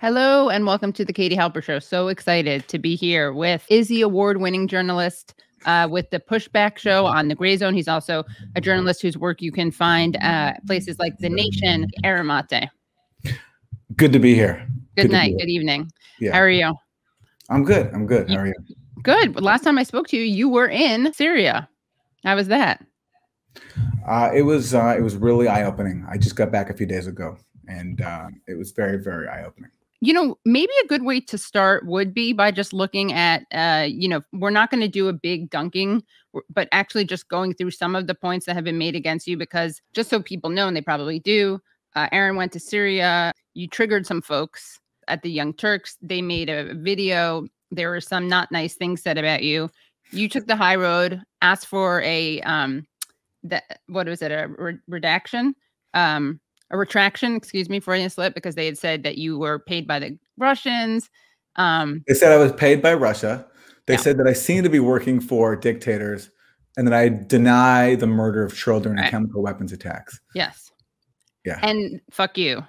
Hello and welcome to the Katie Halper Show. So excited to be here with Izzy award-winning journalist with the Pushback Show on the Gray Zone. He's also a journalist whose work you can find places like The Nation, Maté. Good to be here. Good night. Good evening. Yeah. How are you? I'm good. I'm good. How are you? Good. Last time I spoke to you, you were in Syria. How was that? It was really eye-opening. I just got back a few days ago, and it was very, very eye-opening. You know, maybe a good way to start would be by just looking at, we're not going to do a big dunking, but actually just going through some of the points that have been made against you, because just so people know, and they probably do, Aaron went to Syria. You triggered some folks at the Young Turks. They made a video. There were some not nice things said about you. You took the high road, asked for a, redaction? A retraction, excuse me, Freudian slip, because they had said that you were paid by the Russians. They said I was paid by Russia. They said that I seemed to be working for dictators, and that I deny the murder of children and chemical weapons attacks. Yes. Yeah. And fuck you.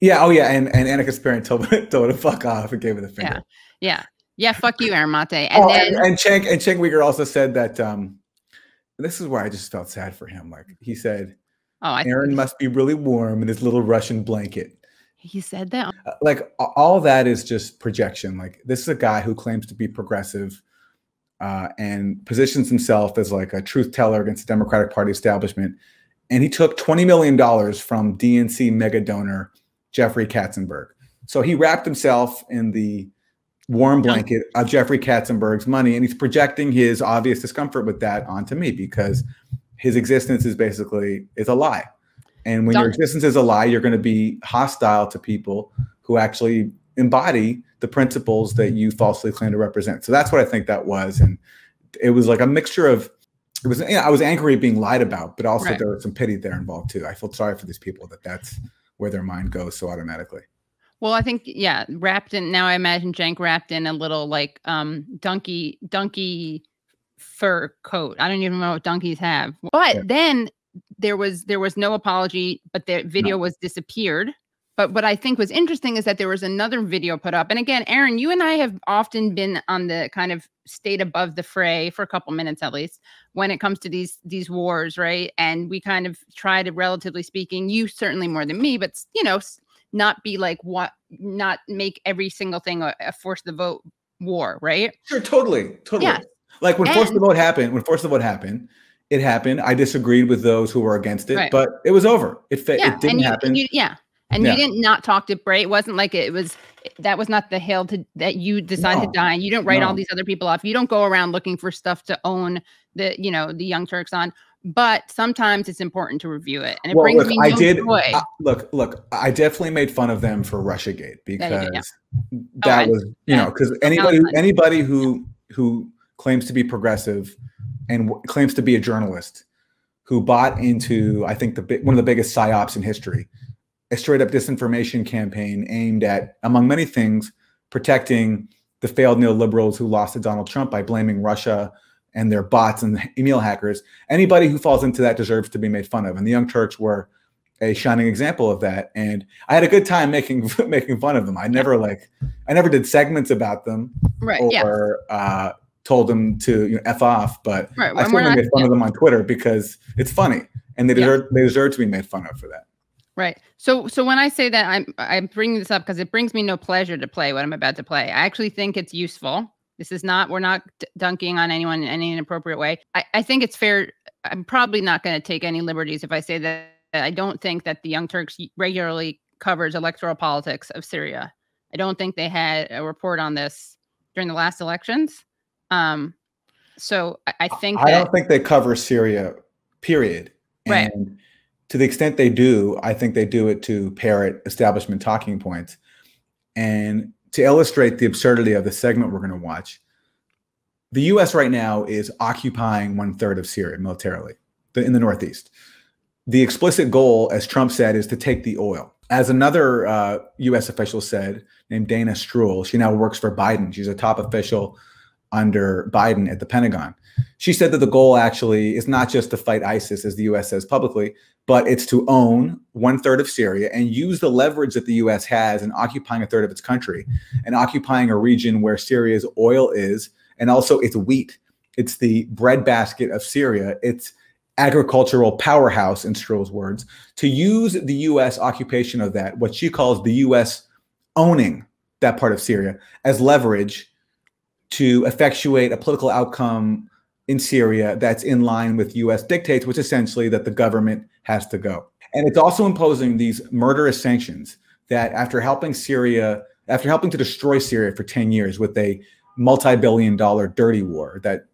Yeah. Oh, yeah. And Anna Kasparian told her to fuck off and gave her the finger. Yeah. Yeah. Fuck you, Aaron Maté. And Cenk Uygur also said that. This is where I just felt sad for him. Like he said, Aaron must be really warm in his little Russian blanket. He said that. Like all that is just projection. Like this is a guy who claims to be progressive and positions himself as like a truth teller against the Democratic Party establishment. And he took $20 million from DNC mega donor Jeffrey Katzenberg. So he wrapped himself in the warm blanket of Jeffrey Katzenberg's money, and he's projecting his obvious discomfort with that onto me, because his existence is basically a lie. And when your existence is a lie, you're going to be hostile to people who actually embody the principles that you falsely claim to represent. So that's what I think that was. And it was like a mixture of, I was angry at being lied about, but also there was some pity there involved too. I felt sorry for these people that's where their mind goes so automatically. Well, I think, wrapped in, now I imagine Cenk wrapped in a little like donkey fur coat. I don't even know what donkeys have. But then there was no apology, but the video was disappeared. But what I think was interesting is that there was another video put up. And again, Aaron, you and I have often been on the kind of stayed above the fray for a couple minutes at least when it comes to these wars, right? And we kind of try to, relatively speaking, you certainly more than me, but not be like not make every single thing a force the vote war, right? Sure, totally. Yeah. Like when force the vote happened, it happened. I disagreed with those who were against it, but it was over. It didn't happen. You didn't not talk to Bray. It wasn't like that was not the hill that you decided to die. You didn't write all these other people off. You don't go around looking for stuff to own the Young Turks on. But sometimes it's important to review it, and it brings me joy. Look, I definitely made fun of them for Russiagate, because that was, because anybody who claims to be progressive and claims to be a journalist who bought into, I think, one of the biggest psyops in history, a straight up disinformation campaign aimed at, among many things, protecting the failed neoliberals who lost to Donald Trump by blaming Russia and their bots and email hackers. Anybody who falls into that deserves to be made fun of. And the Young Turks were a shining example of that. And I had a good time making fun of them. I never did segments about them or told them to F off, but I certainly made fun of them on Twitter because it's funny, and they deserve to be made fun of for that. Right. So when I say that, I'm bringing this up because it brings me no pleasure to play what I'm about to play. I actually think it's useful. We're not dunking on anyone in any inappropriate way. I think it's fair. I'm probably not going to take any liberties if I say that I don't think that the Young Turks regularly covers electoral politics of Syria. I don't think they had a report on this during the last elections. So I think I don't think they cover Syria, period. And to the extent they do, I think they do it to parrot establishment talking points. And to illustrate the absurdity of the segment we're going to watch, the U.S. right now is occupying 1/3 of Syria militarily in the Northeast. The explicit goal, as Trump said, is to take the oil. As another U.S. official said, named Dana Stroul, she now works for Biden. She's a top official under Biden at the Pentagon. She said that the goal actually is not just to fight ISIS, as the U.S. says publicly, but it's to own 1/3 of Syria and use the leverage that the US has in occupying 1/3 of its country and occupying a region where Syria's oil is, and also its wheat. It's the breadbasket of Syria. It's agricultural powerhouse, in Stroh's words, to use the US occupation of that, what she calls the US owning that part of Syria, as leverage to effectuate a political outcome in Syria that's in line with US dictates, which essentially that the government has to go. And it's also imposing these murderous sanctions that after helping to destroy Syria for 10 years with a multi-billion-dollar dirty war that,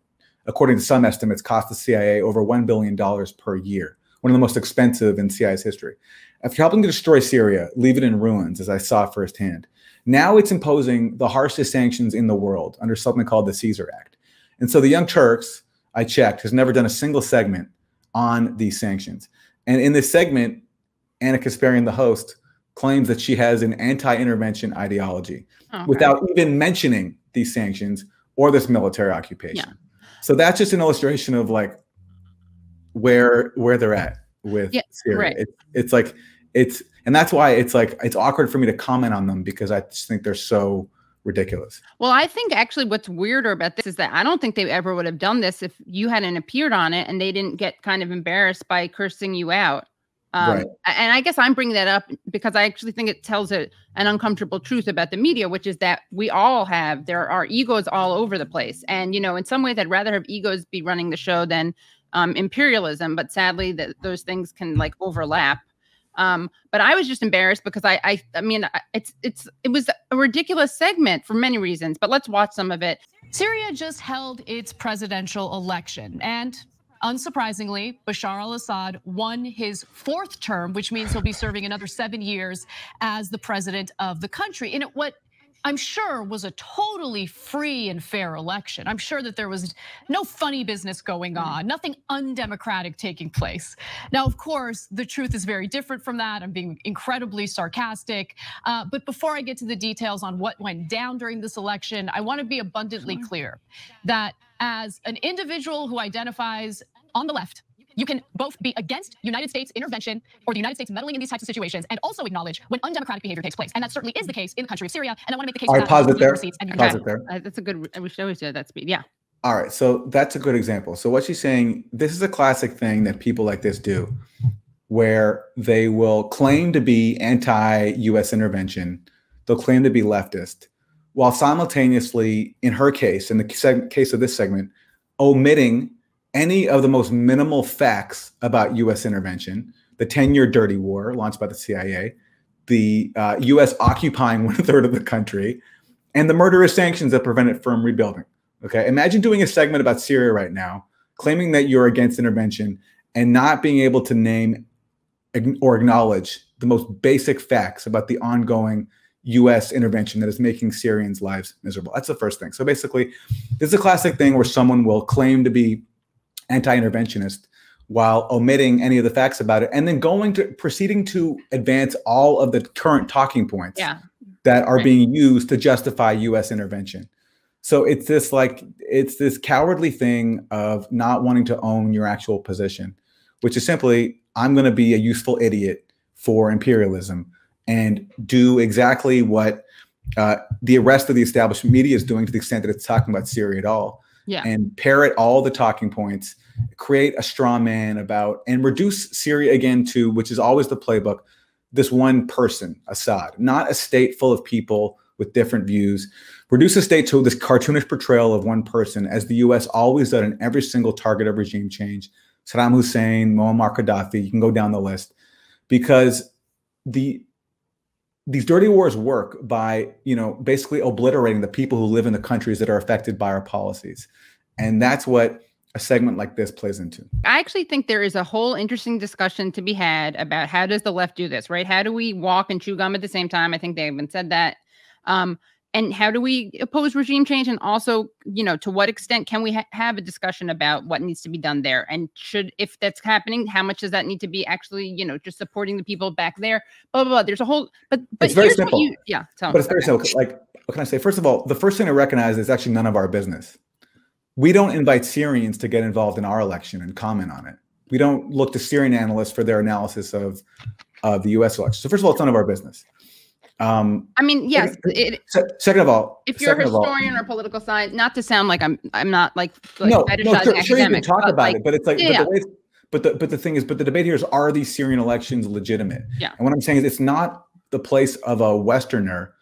according to some estimates, cost the CIA over $1 billion per year, one of the most expensive in CIA's history. After helping to destroy Syria, leave it in ruins, as I saw firsthand, now it's imposing the harshest sanctions in the world under something called the Caesar Act. And so the Young Turks, I checked, has never done a single segment on these sanctions. And in this segment, Anna Kasparian, the host, claims that she has an anti-intervention ideology without even mentioning these sanctions or this military occupation. Yeah. So that's just an illustration of like where they're at with Syria. Right. And that's why it's awkward for me to comment on them, because I just think they're so ridiculous. Well, I think actually what's weirder about this is that I don't think they ever would have done this if you hadn't appeared on it and they didn't get kind of embarrassed by cursing you out. Right. And I guess I'm bringing that up because I actually think it tells an uncomfortable truth about the media, which is that we all have, there are egos all over the place. And, you know, in some ways I'd rather have egos be running the show than imperialism. But sadly, those things can like overlap. But I was just embarrassed because I mean, it was a ridiculous segment for many reasons, but let's watch some of it. Syria just held its presidential election, and unsurprisingly, Bashar al-Assad won his 4th term, which means he'll be serving another 7 years as the president of the country in what I'm sure was a totally free and fair election. I'm sure that there was no funny business going on, nothing undemocratic taking place. Now, of course, the truth is very different from that. I'm being incredibly sarcastic. But before I get to the details on what went down during this election, I want to be abundantly clear that as an individual who identifies on the left, you can both be against United States intervention or the United States meddling in these types of situations and also acknowledge when undemocratic behavior takes place. And that certainly is the case in the country of Syria. And I want to make the case. All right, pause it there. Pause it there. That's a good, we should always do that speed. Yeah. All right, so that's a good example. So what she's saying, this is a classic thing that people like this do, where they will claim to be anti-US intervention. They'll claim to be leftist, while simultaneously, in her case, in the case of this segment, omitting any of the most minimal facts about US intervention, the 10-year dirty war launched by the CIA, the US occupying 1/3 of the country, and the murderous sanctions that prevent it from rebuilding. Okay, imagine doing a segment about Syria right now, claiming that you're against intervention and not being able to name or acknowledge the most basic facts about the ongoing US intervention that is making Syrians' lives miserable. That's the first thing. So basically, this is a classic thing where someone will claim to be anti-interventionist while omitting any of the facts about it, and then proceeding to advance all of the current talking points that are being used to justify US intervention. So it's this cowardly thing of not wanting to own your actual position, which is simply, I'm going to be a useful idiot for imperialism and do exactly what the rest of the established media is doing, to the extent that it's talking about Syria at all. Yeah. And parrot all the talking points, create a straw man about, and reduce Syria again to, which is always the playbook, this one person, Assad, not a state full of people with different views. Reduce the state to this cartoonish portrayal of one person, as the US always done in every single target of regime change. Saddam Hussein, Muammar Gaddafi, you can go down the list. Because these dirty wars work by, basically obliterating the people who live in the countries that are affected by our policies. And that's what a segment like this plays into. I actually think there is a whole interesting discussion to be had about how does the left do this, right? How do we walk and chew gum at the same time? I think they even said that. And how do we oppose regime change? And also, to what extent can we have a discussion about what needs to be done there? And if that's happening, how much does that need to be actually, just supporting the people back there? Blah, blah, blah. There's a whole, but it's very simple. But it's very simple. Like, what can I say? First of all, the first thing to recognize is actually none of our business. We don't invite Syrians to get involved in our election and comment on it. We don't look to Syrian analysts for their analysis of the U.S. election. So first of all, it's none of our business. I mean, yes. Second of all, if you're a historian or political science, not to sound like I'm not like no, sure you can talk about it, but it's like, but the thing is, the debate here is, are these Syrian elections legitimate? Yeah. And what I'm saying is, it's not the place of a Westerner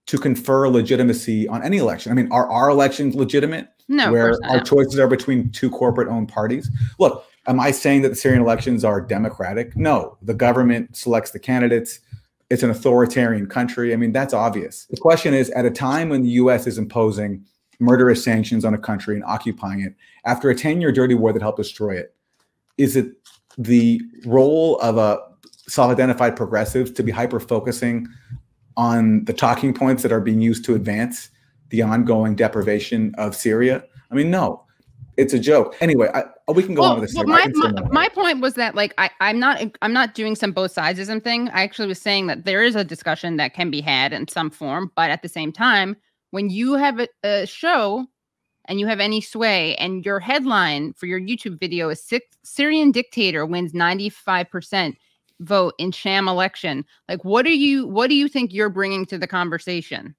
to confer legitimacy on any election. I mean, are our elections legitimate? No, where our choices are between two corporate-owned parties? Look, am I saying that the Syrian elections are democratic? No, the government selects the candidates. It's an authoritarian country. I mean, that's obvious. The question is, at a time when the U.S. is imposing murderous sanctions on a country and occupying it, after a 10-year dirty war that helped destroy it, is it the role of a self-identified progressive to be hyper-focusing on the talking points that are being used to advance the ongoing deprivation of Syria? I mean, no. It's a joke. Anyway, we can go on with this. My point was that, like, I'm not doing some both sidesism thing. I actually was saying that there is a discussion that can be had in some form, but at the same time, when you have a show and you have any sway, and your headline for your YouTube video is Syrian dictator wins 95% vote in sham election, like, what do you think you're bringing to the conversation?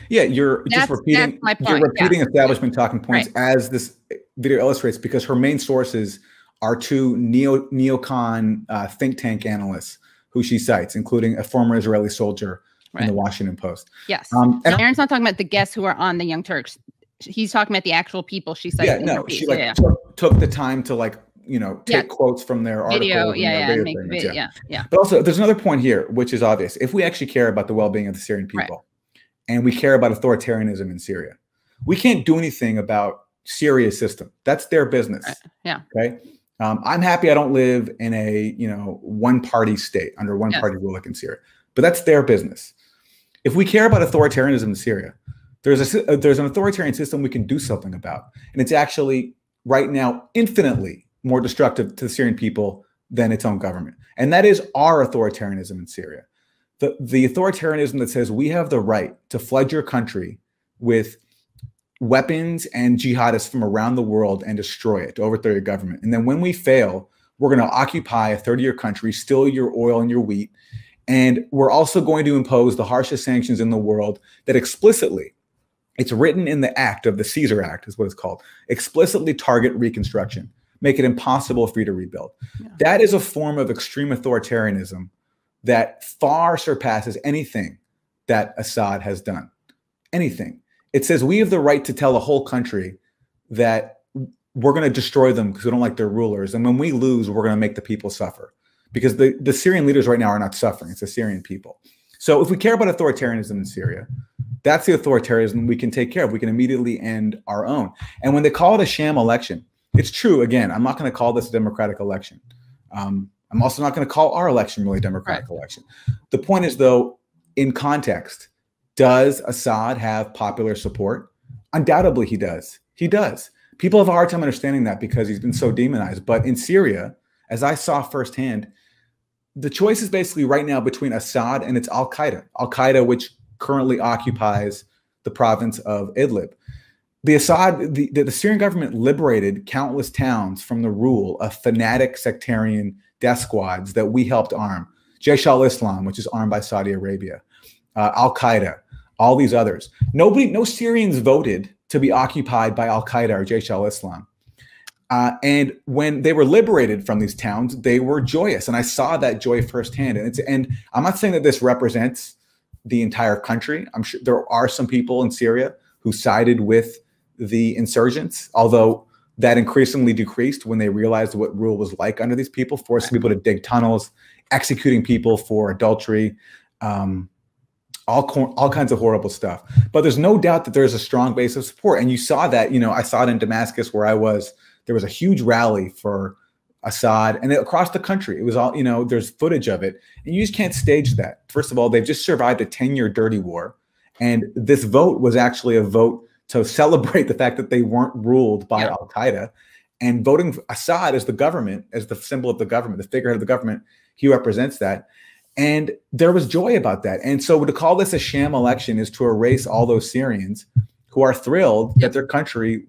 Yeah, you're just repeating. You're repeating establishment talking points, as this video illustrates, because her main sources are two neocon think tank analysts who she cites, including a former Israeli soldier in the Washington Post. Yes, and Aaron's not talking about the guests who are on the Young Turks. He's talking about the actual people she cited. Yeah, no, she took the time to take quotes from their articles. But also, there's another point here, which is obvious. If we actually care about the well-being of the Syrian people, and we care about authoritarianism in Syria, we can't do anything about Syria's system. That's their business. Yeah. Okay. I'm happy I don't live in a one-party state under one-party rule like in Syria, but that's their business. If we care about authoritarianism in Syria, there's an authoritarian system we can do something about, and it's actually right now infinitely more destructive to the Syrian people than its own government, and that is our authoritarianism in Syria. The authoritarianism that says we have the right to flood your country with weapons and jihadists from around the world and destroy it, to overthrow your government. And then when we fail, we're going to occupy a third of your country, steal your oil and your wheat. And we're also going to impose the harshest sanctions in the world that explicitly, it's written in the act of the Caesar Act is what it's called, explicitly target reconstruction, make it impossible for you to rebuild. Yeah. That is a form of extreme authoritarianism that far surpasses anything that Assad has done. Anything. It says we have the right to tell a whole country that we're going to destroy them because we don't like their rulers. And when we lose, we're going to make the people suffer. Because the Syrian leaders right now are not suffering. It's the Syrian people. So if we care about authoritarianism in Syria, that's the authoritarianism we can take care of. We can immediately end our own. And when they call it a sham election, it's true. Again, I'm not going to call this a democratic election. I'm also not going to call our election really a democratic election. The point is, though, in context, does Assad have popular support? Undoubtedly, he does. He does. People have a hard time understanding that because he's been so demonized. But in Syria, as I saw firsthand, the choice is basically right now between Assad and its Al-Qaeda, which currently occupies the province of Idlib. The Syrian government liberated countless towns from the rule of fanatic sectarian death squads that we helped arm. Jaish al-Islam, which is armed by Saudi Arabia, Al-Qaeda, all these others. No Syrians voted to be occupied by Al-Qaeda or Jaish al-Islam. And when they were liberated from these towns, they were joyous. And I saw that joy firsthand. And I'm not saying that this represents the entire country. I'm sure there are some people in Syria who sided with the insurgents, although that increasingly decreased when they realized what rule was like under these people, forcing people to dig tunnels, executing people for adultery, all kinds of horrible stuff. But there's no doubt that there's a strong base of support. And you saw that, I saw it in Damascus where I was. There was a huge rally for Assad, and across the country, it was all, there's footage of it. And you just can't stage that. First of all, they've just survived a 10-year dirty war. And this vote was actually a vote to celebrate the fact that they weren't ruled by Al-Qaeda, and voting for Assad as the government, as the symbol of the government, the figurehead of the government, he represents that. And there was joy about that. And so to call this a sham election is to erase all those Syrians who are thrilled that their country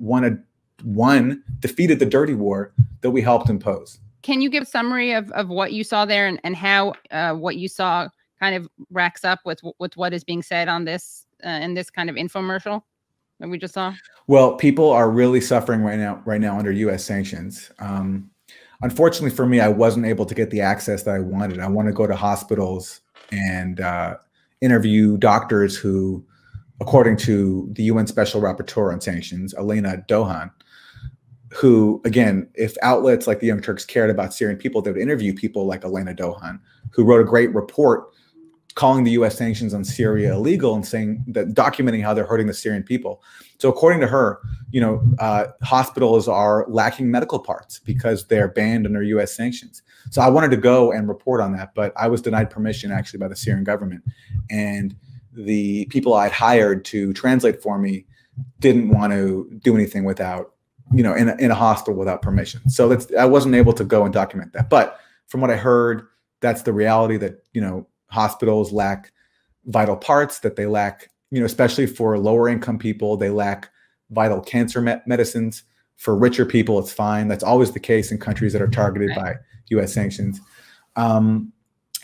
defeated the dirty war that we helped impose. Can you give a summary of what you saw there and how what you saw kind of racks up with what is being said on this in this kind of infomercial that we just saw? Well, people are really suffering right now under U.S. sanctions. Unfortunately for me, I wasn't able to get the access that I wanted. I want to go to hospitals and interview doctors who, according to the UN Special Rapporteur on Sanctions, Elena Dohan, who, again, if outlets like the Young Turks cared about Syrian people, they would interview people like Elena Dohan, who wrote a great report calling the U.S. sanctions on Syria illegal and saying that, documenting how they're hurting the Syrian people. So according to her, hospitals are lacking medical parts because they're banned under U.S. sanctions. So I wanted to go and report on that, but I was denied permission actually by the Syrian government. And the people I'd hired to translate for me didn't want to do anything without, in a hospital without permission. So I wasn't able to go and document that. But from what I heard, that's the reality, that, hospitals lack vital parts, that they lack, especially for lower income people, they lack vital cancer medicines. For richer people, it's fine. That's always the case in countries that are targeted by U.S. sanctions. And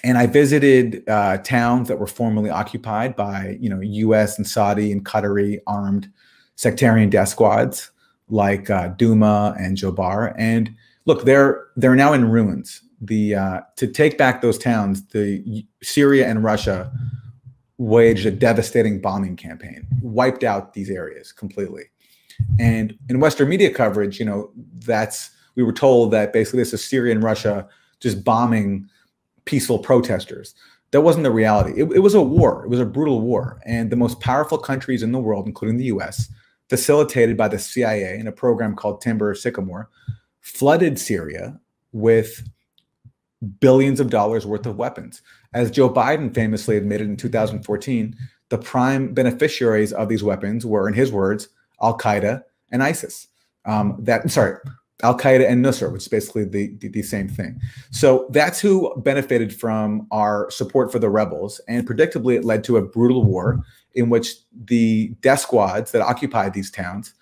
I visited towns that were formerly occupied by, U.S. and Saudi and Qatari armed sectarian death squads like Douma and Jobar. And look, they're now in ruins. To take back those towns, Syria and Russia waged a devastating bombing campaign, wiped out these areas completely. And in Western media coverage, we were told that basically this is Syria and Russia just bombing peaceful protesters. That wasn't the reality. It was a war. It was a brutal war. And the most powerful countries in the world, including the US, facilitated by the CIA in a program called Timber Sycamore, flooded Syria with billions of dollars worth of weapons. As Joe Biden famously admitted in 2014, the prime beneficiaries of these weapons were, in his words, Al-Qaeda and ISIS. Al-Qaeda and Nusra, which is basically the same thing. So that's who benefited from our support for the rebels. And predictably, it led to a brutal war in which the death squads that occupied these towns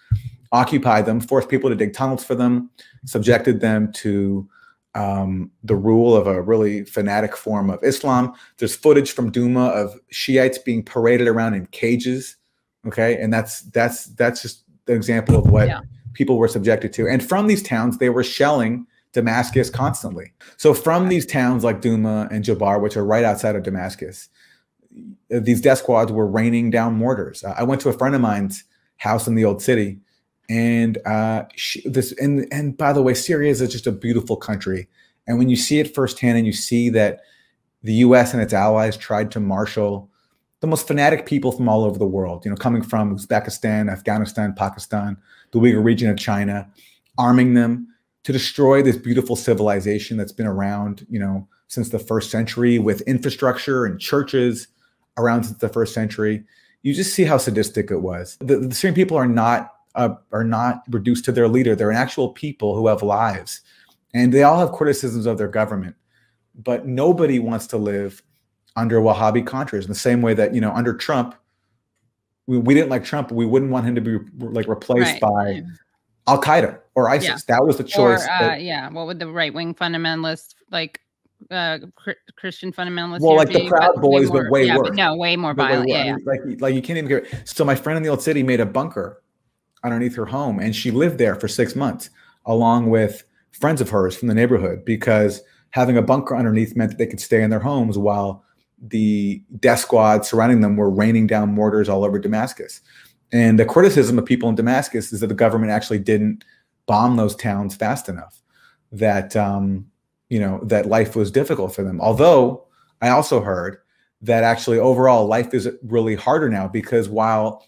occupied them, forced people to dig tunnels for them, subjected them to the rule of a really fanatic form of Islam. There's footage from Douma of Shiites being paraded around in cages. Okay, and that's just an example of what people were subjected to. And from these towns, they were shelling Damascus constantly. So from these towns like Douma and Jobar, which are right outside of Damascus, these death squads were raining down mortars. I went to a friend of mine's house in the old city. And and by the way, Syria is just a beautiful country. And when you see it firsthand and you see that the US and its allies tried to marshal the most fanatic people from all over the world, coming from Uzbekistan, Afghanistan, Pakistan, the Uyghur region of China, arming them to destroy this beautiful civilization that's been around, since the first century, with infrastructure and churches around since the first century. You just see how sadistic it was. The Syrian people are not reduced to their leader. They're an actual people who have lives, and they all have criticisms of their government, but nobody wants to live under Wahhabi Contras in the same way that, under Trump, we didn't like Trump, but we wouldn't want him to be replaced by Al-Qaeda or ISIS. That was the choice. What would the right-wing fundamentalists, Christian fundamentalists? Well, like the Proud Boys, but way worse. No, way more violent. Like you can't even get it. So my friend in the old city made a bunker underneath her home, and she lived there for 6 months along with friends of hers from the neighborhood, because having a bunker underneath meant that they could stay in their homes while the death squad surrounding them were raining down mortars all over Damascus. And the criticism of people in Damascus is that the government actually didn't bomb those towns fast enough, that that life was difficult for them. Although I also heard that actually overall life is really harder now, because while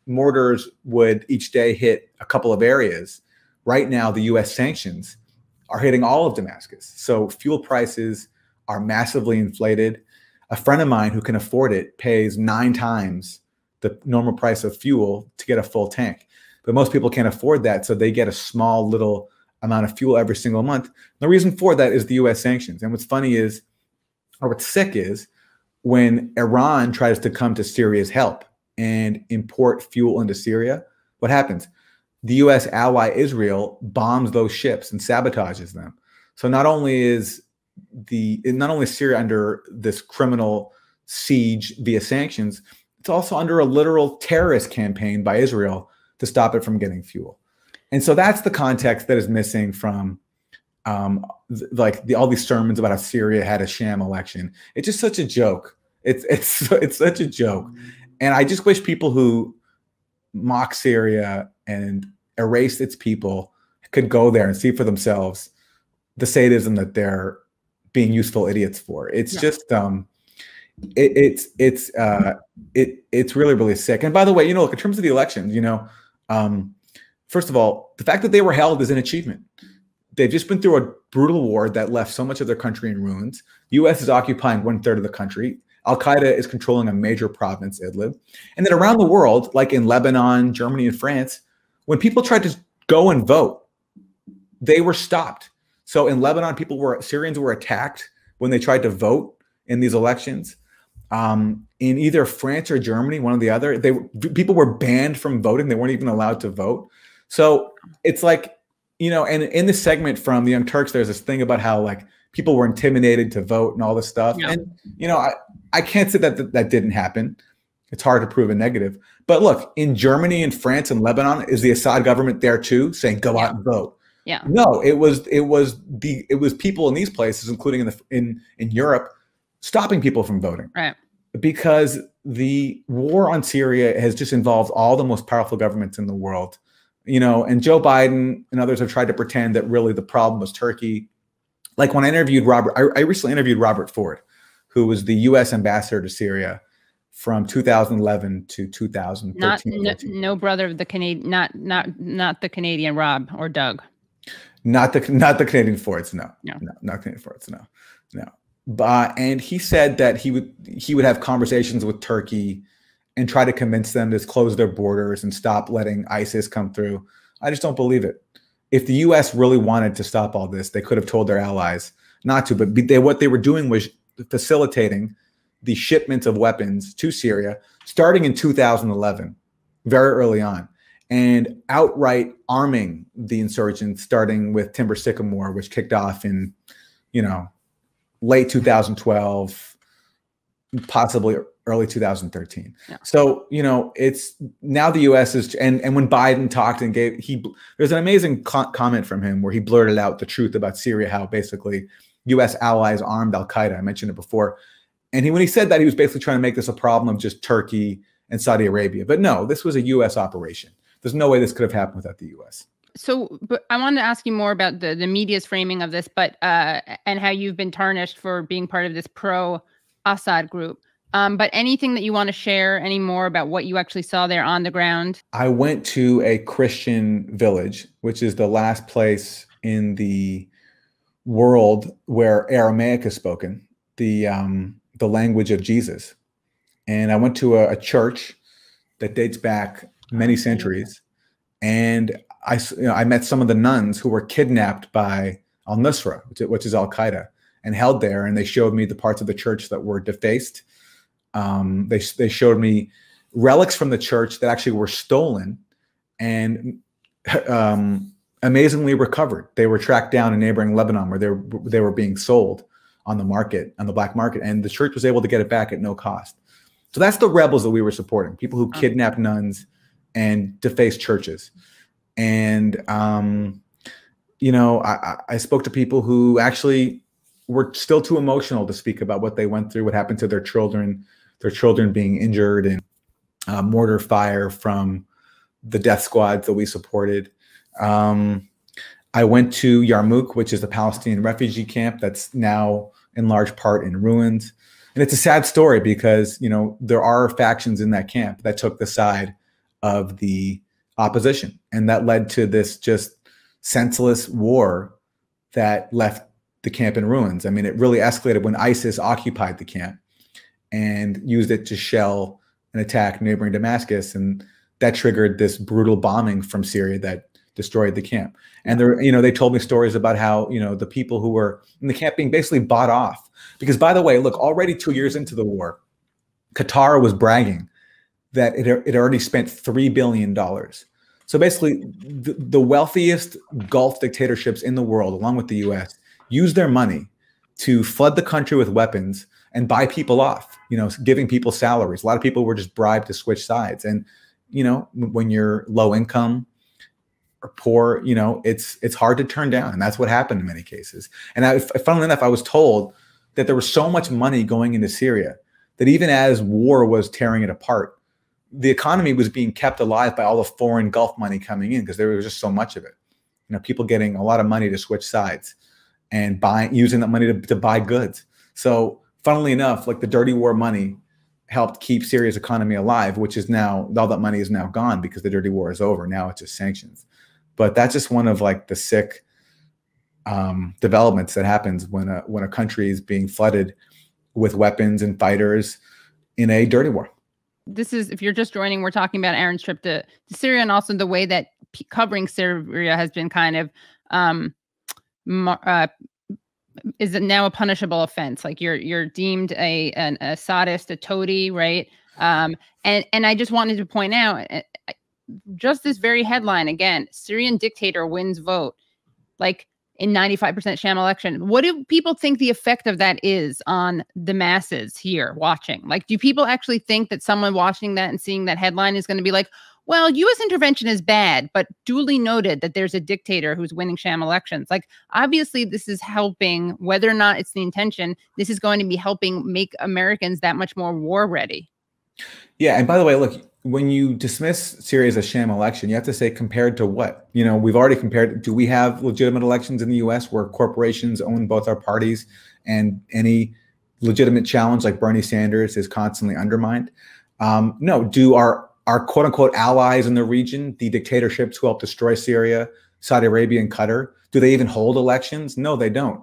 mortars would each day hit a couple of areas, right now the US sanctions are hitting all of Damascus. So fuel prices are massively inflated. A friend of mine who can afford it pays 9 times the normal price of fuel to get a full tank. But most people can't afford that, so they get a small little amount of fuel every single month. The reason for that is the US sanctions. And what's funny is, or what's sick is, when Iran tries to come to Syria's help and import fuel into Syria, what happens? The US ally Israel bombs those ships and sabotages them. So not only is Syria under this criminal siege via sanctions, it's also under a literal terrorist campaign by Israel to stop it from getting fuel. And so that's the context that is missing from all these sermons about how Syria had a sham election. It's just such a joke. It's such a joke. And I just wish people who mock Syria and erase its people could go there and see for themselves the sadism that they're being useful idiots for. It's just it's really, really sick. And by the way, look, in terms of the elections, first of all, the fact that they were held is an achievement. They've just been through a brutal war that left so much of their country in ruins. The U.S. is occupying 1/3 of the country. Al-Qaeda is controlling a major province, Idlib. And then around the world, like in Lebanon, Germany, and France, when people tried to go and vote, they were stopped. So in Lebanon, Syrians were attacked when they tried to vote in these elections. In either France or Germany, one or the other, people were banned from voting. They weren't even allowed to vote. So it's like, and in this segment from the Young Turks, there's this thing about how like people were intimidated to vote and all this stuff. Yeah. And, I can't say that didn't happen. It's hard to prove a negative. But look, in Germany and France and Lebanon, is the Assad government there too saying go out and vote? Yeah. No, it was people in these places, including in Europe, stopping people from voting. Right. Because the war on Syria has just involved all the most powerful governments in the world. And Joe Biden and others have tried to pretend that really the problem was Turkey. Like when I interviewed I recently interviewed Robert Ford, who was the U.S. ambassador to Syria from 2011 to 2013. No brother of the Canadian, not the Canadian Rob or Doug. Not the Canadian Fords, no. Not Canadian Fords, no. And he said that he would have conversations with Turkey and try to convince them to close their borders and stop letting ISIS come through. I just don't believe it. If the U.S. really wanted to stop all this, they could have told their allies not to. But what they were doing was facilitating the shipment of weapons to Syria starting in 2011, very early on, and outright arming the insurgents, starting with Timber Sycamore, which kicked off in, late 2012, possibly early 2013. Yeah. So, it's now the U.S. is, and when Biden talked and there's an amazing comment from him where he blurted out the truth about Syria, how basically U.S. allies armed Al-Qaeda. I mentioned it before. And when he said that, he was basically trying to make this a problem of just Turkey and Saudi Arabia. But no, this was a U.S. operation. There's no way this could have happened without the U.S. So, but I wanted to ask you more about the media's framing of this, and how you've been tarnished for being part of this pro-Assad group. But anything that you want to share any more about what you actually saw there on the ground? I went to a Christian village, which is the last place in the world where Aramaic is spoken, the language of Jesus. And I went to a church that dates back many centuries. And I met some of the nuns who were kidnapped by al-Nusra, which is Al-Qaeda, and held there. And they showed me the parts of the church that were defaced. They showed me relics from the church that actually were stolen and amazingly recovered. They were tracked down in neighboring Lebanon where they were being sold on the market, on the black market. And the church was able to get it back at no cost. So that's the rebels that we were supporting, people who kidnapped nuns and defaced churches. And, I spoke to people who actually were still too emotional to speak about what they went through, what happened to their children being injured in mortar fire from the death squads that we supported. I went to Yarmouk, which is a Palestinian refugee camp that's now in large part in ruins. And it's a sad story because, there are factions in that camp that took the side of the opposition. And that led to this just senseless war that left the camp in ruins. I mean, it really escalated when ISIS occupied the camp and used it to shell and attack neighboring Damascus. And that triggered this brutal bombing from Syria that destroyed the camp. And they told me stories about how, the people who were in the camp being basically bought off. Because by the way, look, already 2 years into the war, Qatar was bragging that it already spent $3 billion. So basically the wealthiest Gulf dictatorships in the world, along with the US, use their money to flood the country with weapons and buy people off, you know, giving people salaries. A lot of people were just bribed to switch sides. And, you know, when you're low income or poor, you know, it's hard to turn down. And that's what happened in many cases. And funnily enough, I was told that there was so much money going into Syria that even as war was tearing it apart, the economy was being kept alive by all the foreign Gulf money coming in because there was just so much of it. You know, people getting a lot of money to switch sides and using that money to buy goods. So funnily enough, like the dirty war money helped keep Syria's economy alive, which is now, all that money is now gone because the dirty war is over. Now it's just sanctions. But that's just one of like the sick developments that happens when a country is being flooded with weapons and fighters in a dirty war. This is, if you're just joining, we're talking about Aaron's trip to Syria, and also the way that covering Syria has been kind of is now a punishable offense. Like you're deemed a sadist, a toady, right? And I just wanted to point out, just this very headline again: Syrian dictator wins vote, like in 95% sham election. What do people think the effect of that is on the masses here watching? Like, do people actually think that someone watching that and seeing that headline is going to be like, well, U.S. intervention is bad, but duly noted that there's a dictator who's winning sham elections? Like, obviously, this is helping, whether or not it's the intention, this is going to be helping make Americans that much more war ready. Yeah. And by the way, look, when you dismiss Syria as a sham election, you have to say compared to what? You know, we've already compared. Do we have legitimate elections in the U.S. where corporations own both our parties and any legitimate challenge like Bernie Sanders is constantly undermined? No. Do our quote unquote allies in the region, the dictatorships who helped destroy Syria, Saudi Arabia and Qatar, do they even hold elections? No, they don't.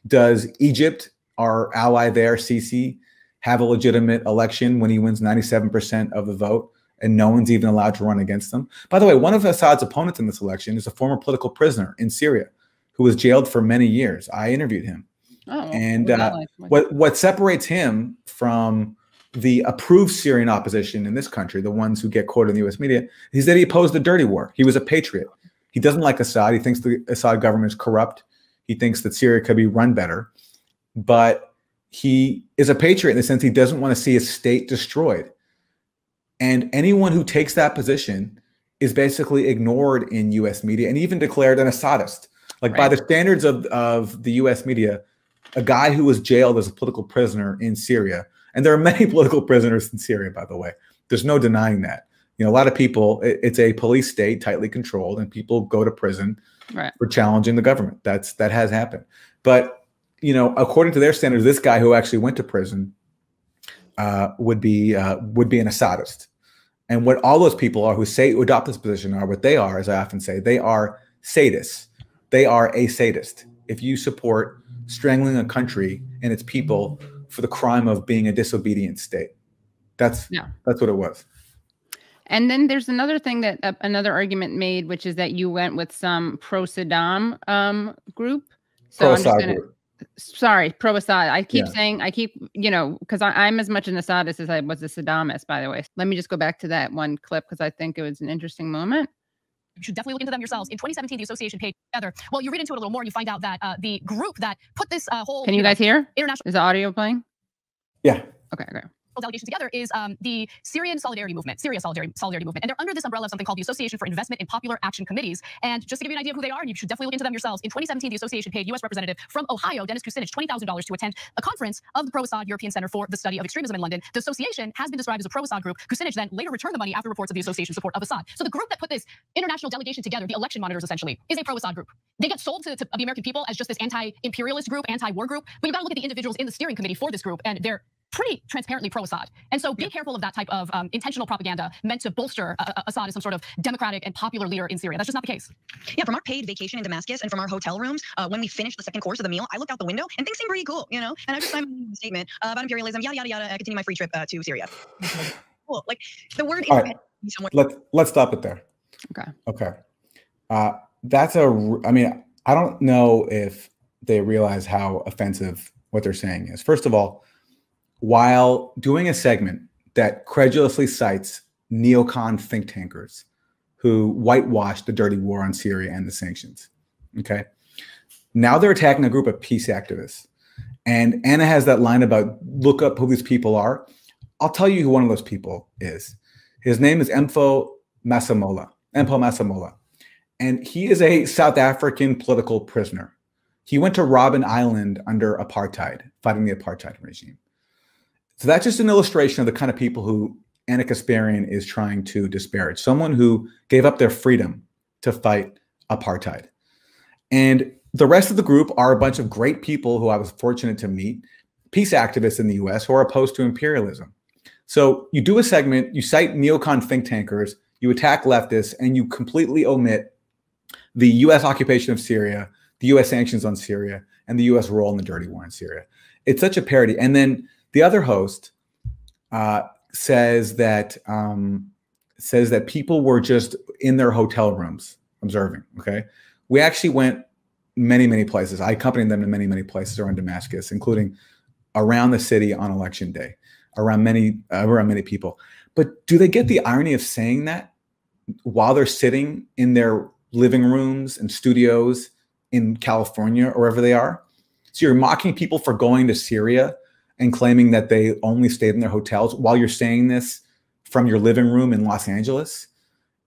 Does Egypt, our ally there, Sisi, have a legitimate election when he wins 97% of the vote and no one's even allowed to run against them? By the way, one of Assad's opponents in this election is a former political prisoner in Syria who was jailed for many years. I interviewed him. Oh, and what separates him from the approved Syrian opposition in this country, the ones who get quoted in the U.S. media, is that he opposed the dirty war. He was a patriot. He doesn't like Assad. He thinks the Assad government is corrupt. He thinks that Syria could be run better. But he is a patriot in the sense he doesn't want to see his state destroyed. And anyone who takes that position is basically ignored in U.S. media and even declared an Assadist. Like by the standards of the U.S. media, a guy who was jailed as a political prisoner in Syria, and there are many political prisoners in Syria, by the way. There's no denying that. You know, a lot of people, it's a police state, tightly controlled, and people go to prison for challenging the government. That has happened. But, you know, according to their standards, this guy who actually went to prison would be an Assadist. And what all those people are who adopt this position are, what they are, as I often say, they are sadists. They are a sadist. If you support strangling a country and its people for the crime of being a disobedient state, that's what it was. And then there's another thing that another argument made, which is that you went with some pro-Saddam group. So pro-Assad group. Sorry, pro-Assad. I keep saying, you know, because I'm as much an Assadist as I was a Saddamist, by the way. Let me just go back to that one clip because I think it was an interesting moment. You should definitely look into them yourselves. In 2017, the association paid together. Well, you read into it a little more and you find out that the group that put this whole— Can you guys hear? International— Is the audio playing? Yeah. Okay, great. Delegation together is the Syrian Solidarity Movement, Syria Solidarity Movement. And they're under this umbrella of something called the Association for Investment in Popular Action Committees. And just to give you an idea of who they are, and you should definitely look into them yourselves, in 2017, the association paid U.S. Representative from Ohio, Dennis Kucinich, $20,000 to attend a conference of the Pro-Assad European Center for the Study of Extremism in London. The association has been described as a pro-Assad group. Kucinich then later returned the money after reports of the association's support of Assad. So the group that put this international delegation together, the election monitors essentially, is a pro-Assad group. They get sold to the American people as just this anti-imperialist group, anti-war group. But you've got to look at the individuals in the steering committee for this group, and they're pretty transparently pro-Assad. And so be careful of that type of intentional propaganda meant to bolster Assad as some sort of democratic and popular leader in Syria. That's just not the case. Yeah, from our paid vacation in Damascus and from our hotel rooms, when we finished the second course of the meal, I looked out the window and things seemed pretty cool, you know? And I just signed a statement about imperialism, yada, yada, yada, continue my free trip to Syria. Cool. Like the word somewhere. Let's stop it there. Okay. I mean, I don't know if they realize how offensive what they're saying is. First of all, while doing a segment that credulously cites neocon think tankers who whitewashed the dirty war on Syria and the sanctions, okay? Now they're attacking a group of peace activists. And Anna has that line about look up who these people are. I'll tell you who one of those people is. His name is Empo Masemola. And he is a South African political prisoner. He went to Robben Island under apartheid, fighting the apartheid regime. So that's just an illustration of the kind of people who Anna Kasparian is trying to disparage. Someone who gave up their freedom to fight apartheid. And the rest of the group are a bunch of great people who I was fortunate to meet, peace activists in the US who are opposed to imperialism. So you do a segment, you cite neocon think tankers, you attack leftists, and you completely omit the US occupation of Syria, the US sanctions on Syria, and the US role in the dirty war in Syria. It's such a parody. And then the other host says that people were just in their hotel rooms observing, okay? We actually went many, many places. I accompanied them to many, many places around Damascus, including around the city on election day, around many people. But do they get the irony of saying that while they're sitting in their living rooms and studios in California or wherever they are? So you're mocking people for going to Syria and claiming that they only stayed in their hotels while you're saying this from your living room in Los Angeles.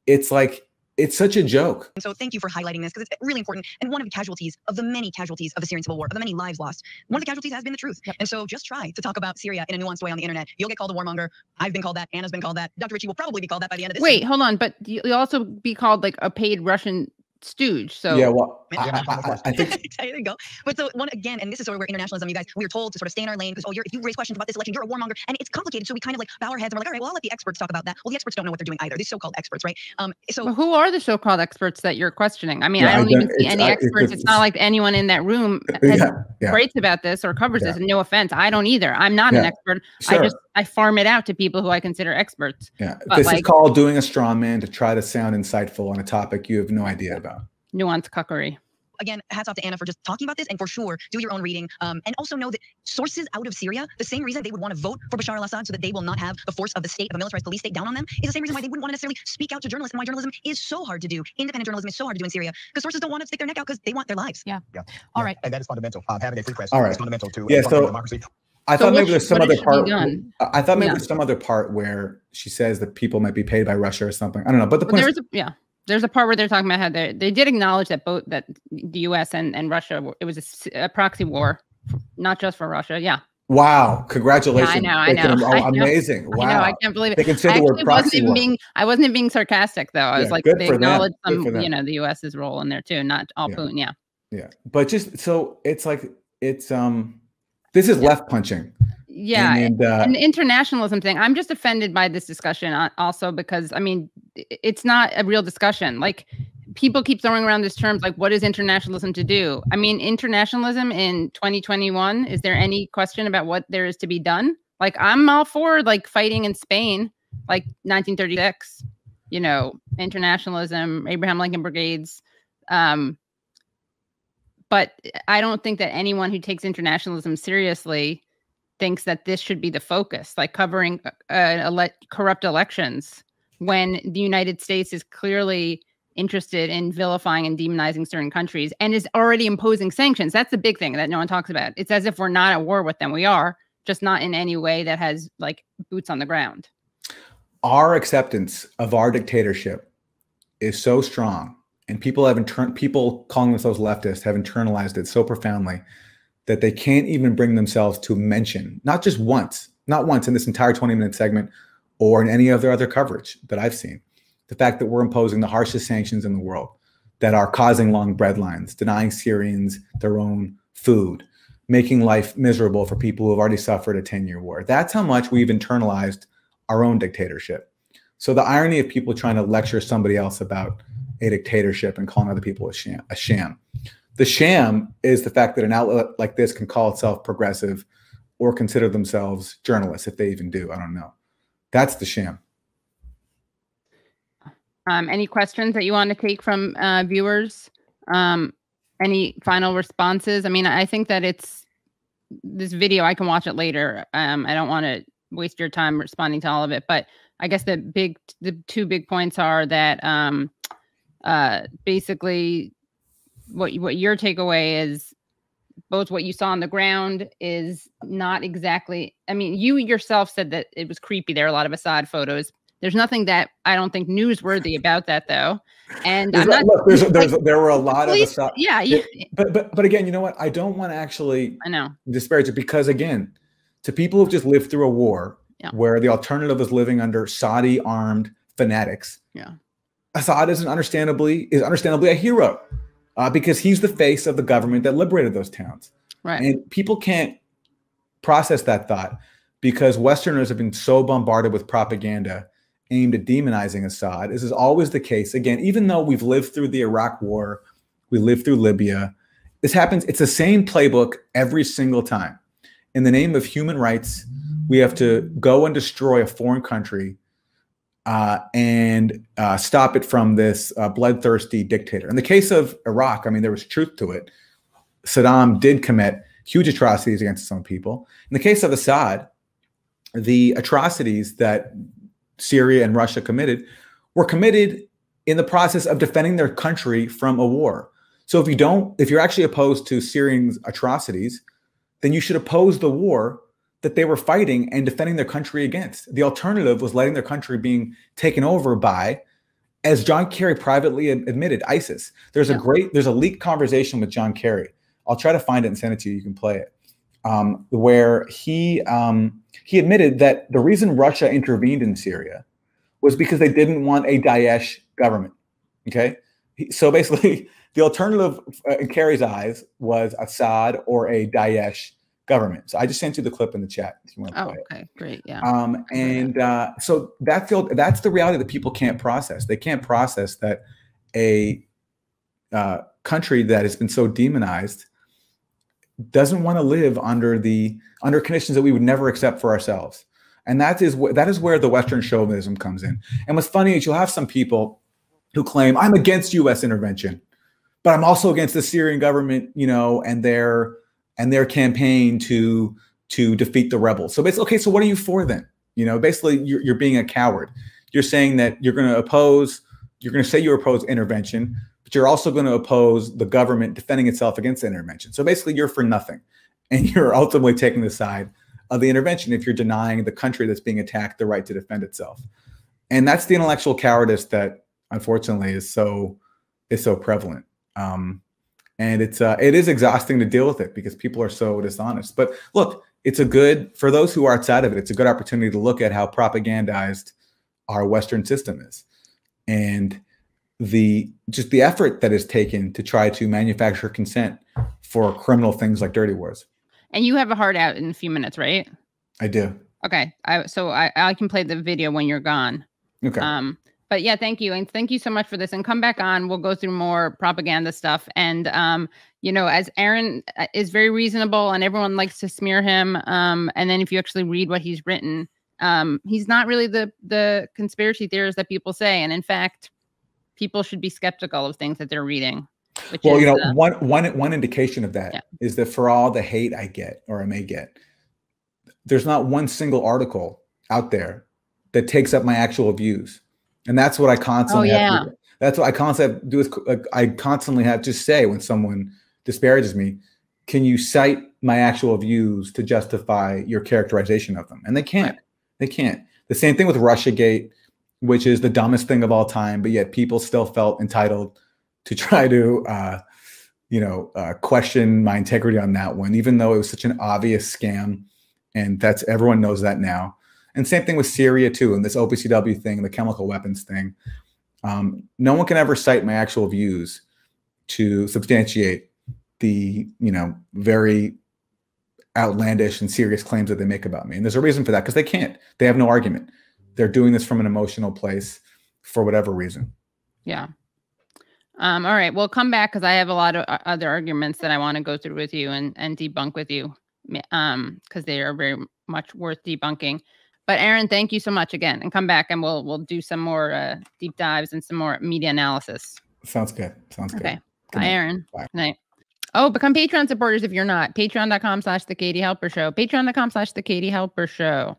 It's like, it's such a joke. And so thank you for highlighting this, because it's really important. And one of the casualties of the many casualties of the Syrian civil war, of the many lives lost, one of the casualties has been the truth. Yep. And so just try to talk about Syria in a nuanced way on the internet. You'll get called a warmonger. I've been called that. Anna's been called that. Dr. Ritchie will probably be called that by the end of this. Wait, hold on. But you'll also be called like a paid Russian stooge. So yeah, well, I think there you go. But so one again, and this is sort of where internationalism, you guys, we were told to sort of stay in our lane because if you raise questions about this election, you're a warmonger, and it's complicated. So we kind of like bow our heads and we're like, all right, well, I'll let the experts talk about that. Well, the experts don't know what they're doing either. These so-called experts, right? Well, who are the so-called experts that you're questioning? I mean, I don't even see any experts. It's not like anyone in that room writes about this or covers this. And no offense, I don't either. I'm not an expert. Sure. I farm it out to people who I consider experts. Yeah, this is called doing a straw man to try to sound insightful on a topic you have no idea about. Nuanced cuckery. Again, hats off to Anna for just talking about this, and for sure, do your own reading. And also know that sources out of Syria, the same reason they would want to vote for Bashar al-Assad so that they will not have the force of the state, of a militarized police state down on them, is the same reason why they wouldn't want to necessarily speak out to journalists, and why journalism is so hard to do. Independent journalism is so hard to do in Syria, because sources don't want to stick their neck out because they want their lives. Yeah. All right. And that is fundamental. Having a free press is fundamental to democracy. I thought maybe there's some other part. I thought maybe there's some other part where she says that people might be paid by Russia or something. I don't know. But the point is, there's a part where they're talking about how they did acknowledge that both the U.S. and Russia, it was a proxy war, not just for Russia. Yeah. Wow! Congratulations. Yeah, I know. Amazing. Wow. I know. I can't believe it. They can say the word proxy war. I wasn't even being sarcastic though. I was like, they acknowledged the U.S.'s role in there too, not all Putin. Yeah. Yeah, but just so it's like this is left punching. Yeah, and the internationalism thing. I'm just offended by this discussion also because, I mean, it's not a real discussion. Like, people keep throwing around this term, like, what is internationalism to do? I mean, internationalism in 2021, is there any question about what there is to be done? Like, I'm all for, like, fighting in Spain, like 1936, you know, internationalism, Abraham Lincoln Brigades. But I don't think that anyone who takes internationalism seriously thinks that this should be the focus, like covering corrupt elections, when the United States is clearly interested in vilifying and demonizing certain countries and is already imposing sanctions. That's the big thing that no one talks about. It's as if we're not at war with them. We are, just not in any way that has like boots on the ground. Our acceptance of our dictatorship is so strong, and people calling themselves leftists have internalized it so profoundly that they can't even bring themselves to mention, not once in this entire 20-minute segment or in any of their other coverage that I've seen, the fact that we're imposing the harshest sanctions in the world that are causing long bread lines, denying Syrians their own food, making life miserable for people who have already suffered a 10-year war. That's how much we've internalized our own dictatorship. So the irony of people trying to lecture somebody else about a dictatorship and calling other people a sham. The sham is the fact that an outlet like this can call itself progressive or consider themselves journalists, if they even do. I don't know. That's the sham. Any questions that you want to take from viewers? Any final responses? I mean, I think that this video, I can watch it later. I don't want to waste your time responding to all of it, but I guess the two big points are that basically what your takeaway is, both what you saw on the ground is not exactly, I mean, you yourself said that it was creepy. There are a lot of Assad photos. There's nothing that I don't think newsworthy about that, though. And I'm not. Look, there were a lot of Assad. Yeah. But again, you know what? I don't want to actually disparage it, because again, to people who've just lived through a war where the alternative is living under Saudi armed fanatics. Yeah. Assad is understandably a hero, because he's the face of the government that liberated those towns. Right. And people can't process that thought, because Westerners have been so bombarded with propaganda aimed at demonizing Assad. This is always the case. Again, even though we've lived through the Iraq War, we lived through Libya, this happens. It's the same playbook every single time. In the name of human rights, we have to go and destroy a foreign country and stop it from this bloodthirsty dictator. In the case of Iraq, I mean, there was truth to it. Saddam did commit huge atrocities against some people. In the case of Assad, the atrocities that Syria and Russia were committed in the process of defending their country from a war. So if you're actually opposed to Syrians' atrocities, then you should oppose the war that they were fighting and defending their country against. The alternative was letting their country being taken over by, as John Kerry privately admitted, ISIS. There's a leaked conversation with John Kerry. I'll try to find it and send it to you. You can play it. Where he admitted that the reason Russia intervened in Syria was because they didn't want a Daesh government. Okay, so basically, the alternative in Kerry's eyes was Assad or a Daesh government. So I just sent you the clip in the chat if you want to play it. Okay, great, yeah. So that's the reality that people can't process. They can't process that a country that has been so demonized doesn't want to live under conditions that we would never accept for ourselves. And that is where the Western chauvinism comes in. And what's funny is you'll have some people who claim, I'm against U.S. intervention, but I'm also against the Syrian government, and their campaign to defeat the rebels. So basically, okay, so what are you for then? Basically you're being a coward. You're saying that you're going to say you oppose intervention, but you're also going to oppose the government defending itself against the intervention. So basically you're for nothing. And you're ultimately taking the side of the intervention if you're denying the country that's being attacked the right to defend itself. And that's the intellectual cowardice that unfortunately is so prevalent. And it is exhausting to deal with it because people are so dishonest. But look, for those who are outside of it, it's a good opportunity to look at how propagandized our Western system is. And the effort that is taken to try to manufacture consent for criminal things like dirty wars. And you have a hard out in a few minutes, right? I do. Okay. So I can play the video when you're gone. Okay. But yeah, thank you. And thank you so much for this. And come back on. We'll go through more propaganda stuff. And, as Aaron is very reasonable and everyone likes to smear him. And then if you actually read what he's written, he's not really the conspiracy theorist that people say. And in fact, people should be skeptical of things that they're reading. Well, one indication of that is that for all the hate I get or I may get, there's not one single article out there that takes up my actual views. And that's what I constantly have to do. That's what I constantly have to do is I constantly have to say when someone disparages me, can you cite my actual views to justify your characterization of them? And they can't. They can't. The same thing with Russiagate, which is the dumbest thing of all time, but yet people still felt entitled to try to, question my integrity on that one, even though it was such an obvious scam. And everyone knows that now. And same thing with Syria too, and this OPCW thing, the chemical weapons thing. No one can ever cite my actual views to substantiate the, very outlandish and serious claims that they make about me. And there's a reason for that, because they can't. They have no argument. They're doing this from an emotional place for whatever reason. Yeah. All right. Well, come back because I have a lot of other arguments that I want to go through with you and debunk with you, because they are very much worth debunking. But Aaron, thank you so much again, and come back and we'll do some more deep dives and some more media analysis. Sounds good. Sounds good. Okay. Bye, Aaron. Bye. Good night. Oh, become Patreon supporters if you're not. Patreon.com/The Katie Halper Show. Patreon.com/The Katie Halper Show.